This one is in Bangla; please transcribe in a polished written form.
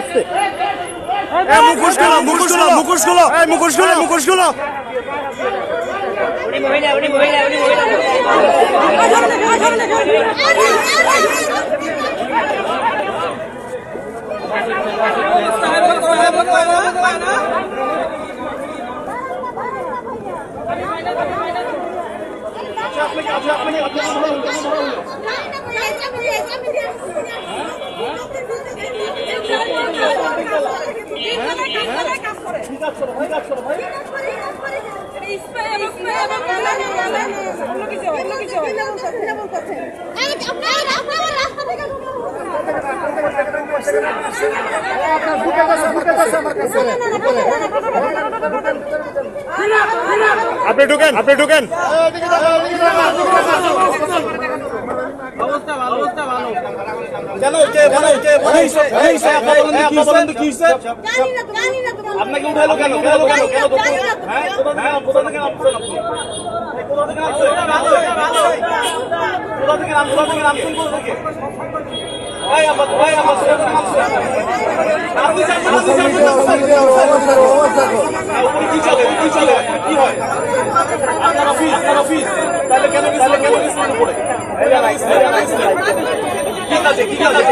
আসছে মুখোশগুলো আপনি ঢুকেন অবস্থা ভালো আপনাকে উঠালো কেন কি হয় আপনার অফিস তাহলে কেন পড়ে ঠিক আছে ঠিক আছে